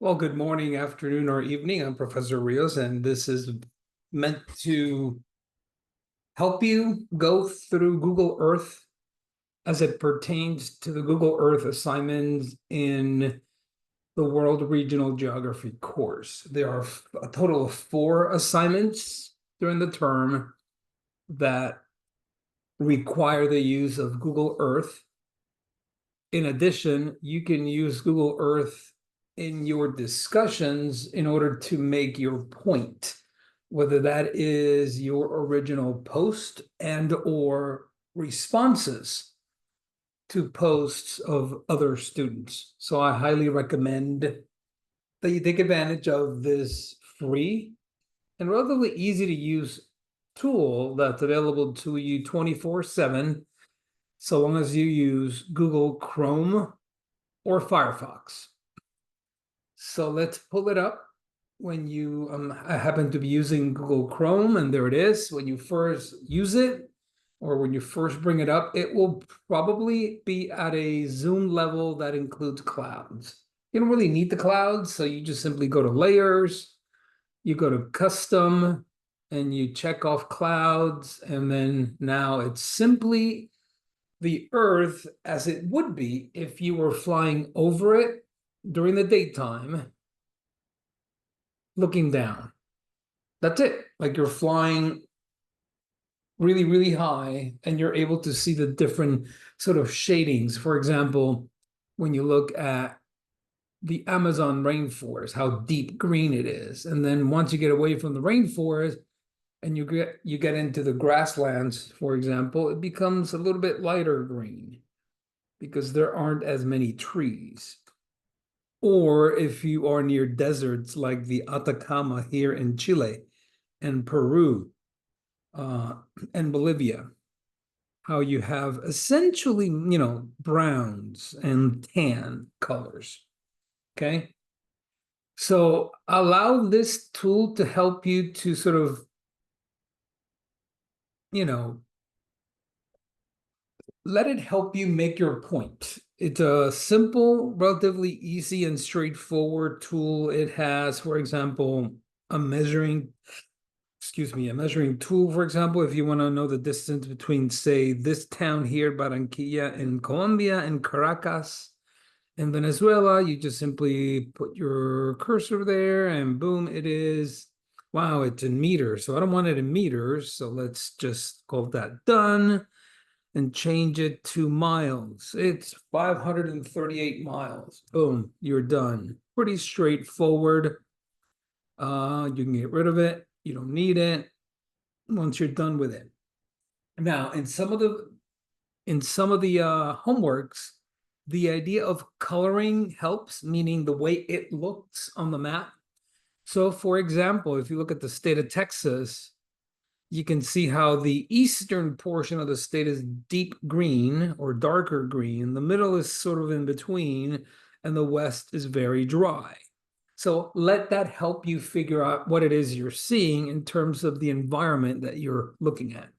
Well, good morning, afternoon, or evening. I'm Professor Rios, and this is meant to help you go through Google Earth as it pertains to the Google Earth assignments in the World Regional Geography course. There are a total of 4 assignments during the term that require the use of Google Earth. In addition, you can use Google Earth in your discussions in order to make your point, whether that is your original post and or responses to posts of other students. So I highly recommend that you take advantage of this free and relatively easy to use tool that's available to you 24/7, so long as you use Google Chrome or Firefox. So let's pull it up when you happen to be using Google Chrome, and there it is. When you first use it, or when you first bring it up, it will probably be at a zoom level that includes clouds. You don't really need the clouds, so you just simply go to layers, you go to custom, and you check off clouds, and then now it's simply the Earth as it would be if you were flying over it during the daytime, looking down. That's it. Like you're flying really, really high, and you're able to see the different sort of shadings. For example, when you look at the Amazon rainforest, how deep green it is. And then once you get away from the rainforest and you get into the grasslands, for example, it becomes a little bit lighter green because there aren't as many trees. Or if you are near deserts like the Atacama here in Chile and Peru uh, and Bolivia, how you have essentially, browns and tan colors. Okay. So allow this tool to help you to sort of, you know, let it help you make your point. It's a simple, relatively easy and straightforward tool. It has, for example, a measuring a measuring tool, for example, if you want to know the distance between, say, this town here, Barranquilla in Colombia, and Caracas in Venezuela, you just simply put your cursor there and boom, it is. Wow, it's in meters. So I don't want it in meters. So let's just call that done and change it to miles. It's 538 miles. Boom, you're done. Pretty straightforward. You can get rid of it. You don't need it once you're done with it. Now, in some of the homeworks, the idea of coloring helps, meaning the way it looks on the map. So, for example, if you look at the state of Texas, you can see how the eastern portion of the state is deep green or darker green. The middle is sort of in between, and the west is very dry. So let that help you figure out what it is you're seeing in terms of the environment that you're looking at.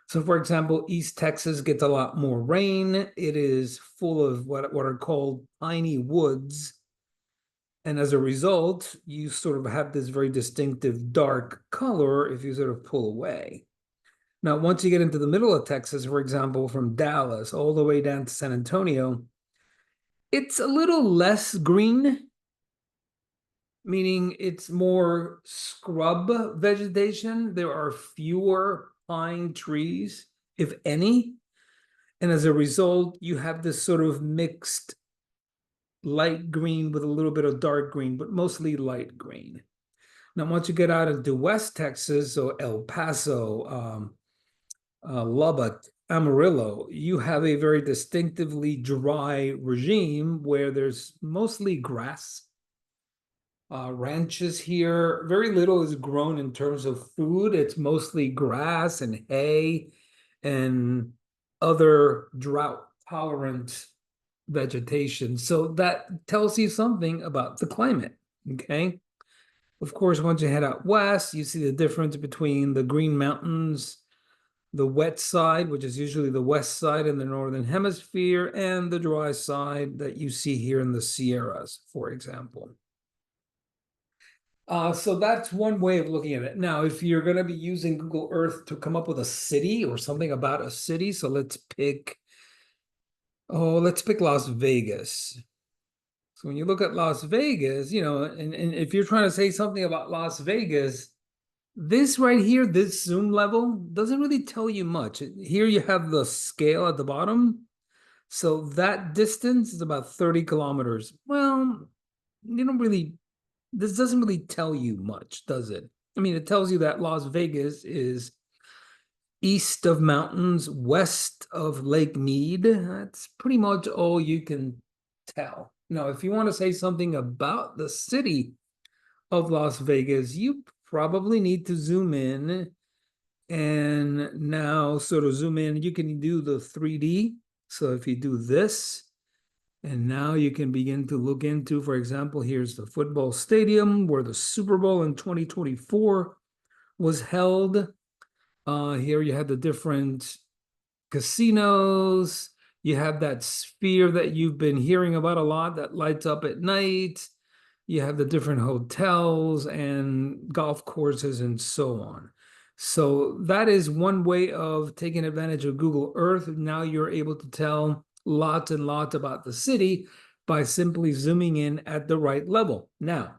So, for example, East Texas gets a lot more rain. It is full of what are called piney woods. And as a result, you sort of have this very distinctive dark color if you sort of pull away. Now, once you get into the middle of Texas, for example, from Dallas all the way down to San Antonio, it's a little less green, meaning it's more scrub vegetation. There are fewer pine trees, if any. And as a result, you have this sort of mixed light green with a little bit of dark green, but mostly light green. Now, once you get out into West Texas, so El Paso, Lubbock, Amarillo, you have a very distinctively dry regime where there's mostly grass. Ranches here, very little is grown in terms of food. It's mostly grass and hay and other drought tolerant vegetation. So that tells you something about the climate. Okay. Of course, once you head out west, you see the difference between the Green Mountains, the wet side, which is usually the west side in the northern hemisphere, and the dry side that you see here in the Sierras, for example. So that's one way of looking at it. Now, if you're going to be using Google Earth to come up with a city or something about a city, so let's pick Las Vegas. So when you look at Las Vegas, and if you're trying to say something about Las Vegas, this right here, this zoom level doesn't really tell you much. Here you have the scale at the bottom. So that distance is about 30 kilometers. Well, this doesn't really tell you much, does it? I mean, it tells you that Las Vegas is east of mountains, west of Lake Mead. That's pretty much all you can tell. Now, if you want to say something about the city of Las Vegas, you probably need to zoom in and now sort of zoom in. You can do the 3D. So if you do this, and now you can begin to look into, for example, here's the football stadium where the Super Bowl in 2024 was held. Here you have the different casinos. You have that sphere that you've been hearing about a lot that lights up at night. You have the different hotels and golf courses and so on. So that is one way of taking advantage of Google Earth. Now you're able to tell lots and lots about the city by simply zooming in at the right level. Now,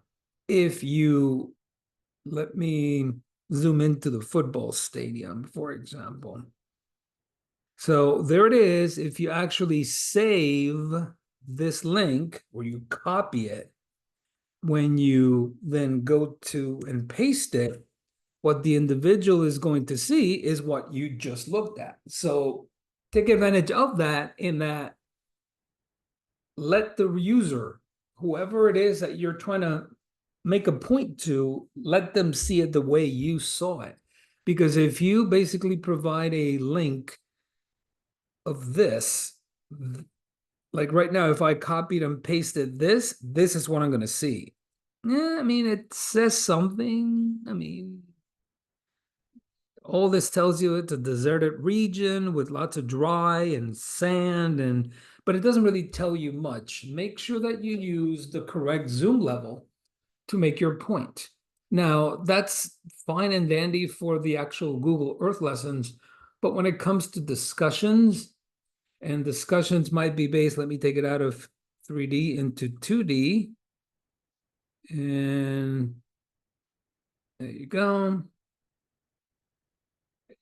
if you let me zoom into the football stadium, for example. So there it is. If you actually save this link or you copy it, when you then go to and paste it, what the individual is going to see is what you just looked at. So take advantage of that in that let the user, whoever it is that you're trying to make a point to, let them see it the way you saw it. Because if you basically provide a link of this, like right now, if I copied and pasted this is what I'm going to see. Yeah, I mean, it says something. I mean, all this tells you it's a deserted region with lots of dry and sand, but it doesn't really tell you much. Make sure that you use the correct zoom level to make your point. Now, that's fine and dandy for the actual Google Earth lessons, but when it comes to discussions, and discussions might be based, let me take it out of 3D into 2D. And there you go.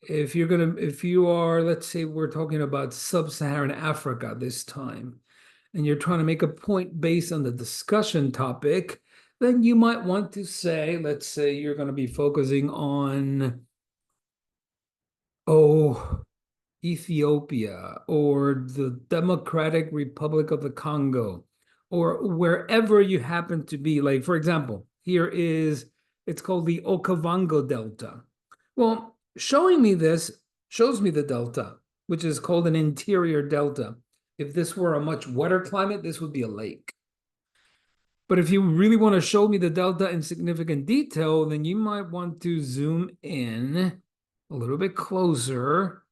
If you are, let's say we're talking about sub-Saharan Africa this time, and you're trying to make a point based on the discussion topic, then you might want to say, let's say you're going to be focusing on, Ethiopia or the Democratic Republic of the Congo, or wherever you happen to be. Like, for example, it's called the Okavango Delta. Well, showing me this shows me the delta, which is called an interior delta. If this were a much wetter climate, this would be a lake. But if you really want to show me the delta in significant detail, then you might want to zoom in a little bit closer.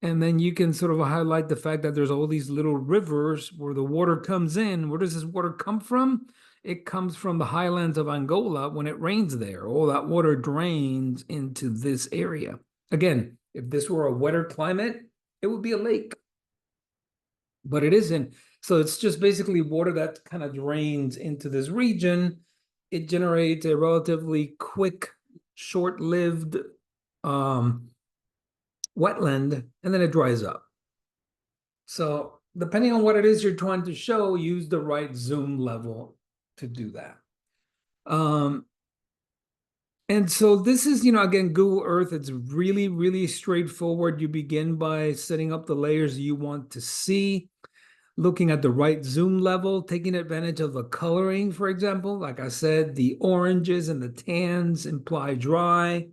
And then you can sort of highlight the fact that there's all these little rivers where the water comes in. Where does this water come from? It comes from the highlands of Angola when it rains there. All that water drains into this area. Again, if this were a wetter climate, it would be a lake. But it isn't. So it's just basically water that kind of drains into this region. It generates a relatively quick, short-lived wetland, and then it dries up. So depending on what it is you're trying to show, use the right zoom level to do that. And so this is, again, Google Earth. It's really, really straightforward. You begin by setting up the layers you want to see, looking at the right zoom level, taking advantage of the coloring, for example. Like I said, the oranges and the tans imply dry.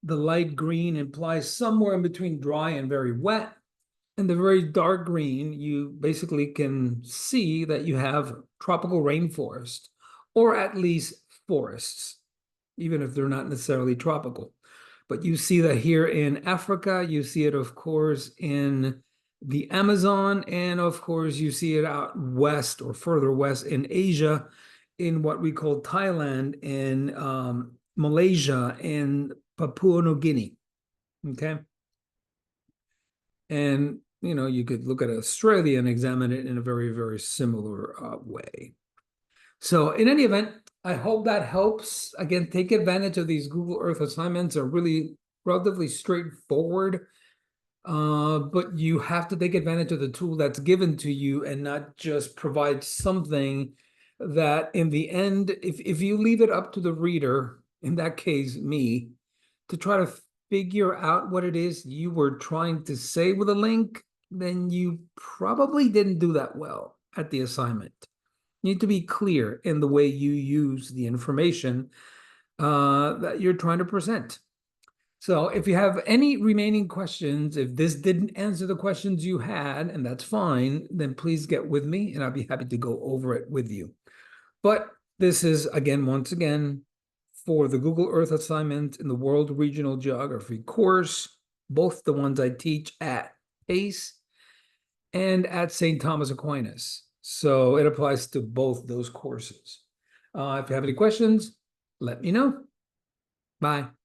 The light green implies somewhere in between dry and very wet. And the very dark green, you basically can see that you have tropical rainforest, or at least forests, even if they're not necessarily tropical. But you see that here in Africa, you see it, of course, in the Amazon, and of course, you see it out west or further west in Asia, in what we call Thailand and Malaysia and Papua New Guinea. Okay. And, you know, you could look at Australia and examine it in a very, very similar way. So in any event, I hope that helps. Again, take advantage of these Google Earth assignments. Are really relatively straightforward, but you have to take advantage of the tool that's given to you and not just provide something that in the end, if you leave it up to the reader, in that case, me, to try to figure out what it is you were trying to say with a link, then you probably didn't do that well at the assignment. You need to be clear in the way you use the information that you're trying to present. So if you have any remaining questions, if this didn't answer the questions you had, and that's fine, then please get with me and I'll be happy to go over it with you. But this is, again, once again, for the Google Earth assignment in the World Regional Geography course, both the ones I teach at PACE and at St. Thomas Aquinas. So it applies to both those courses. If you have any questions, let me know. Bye.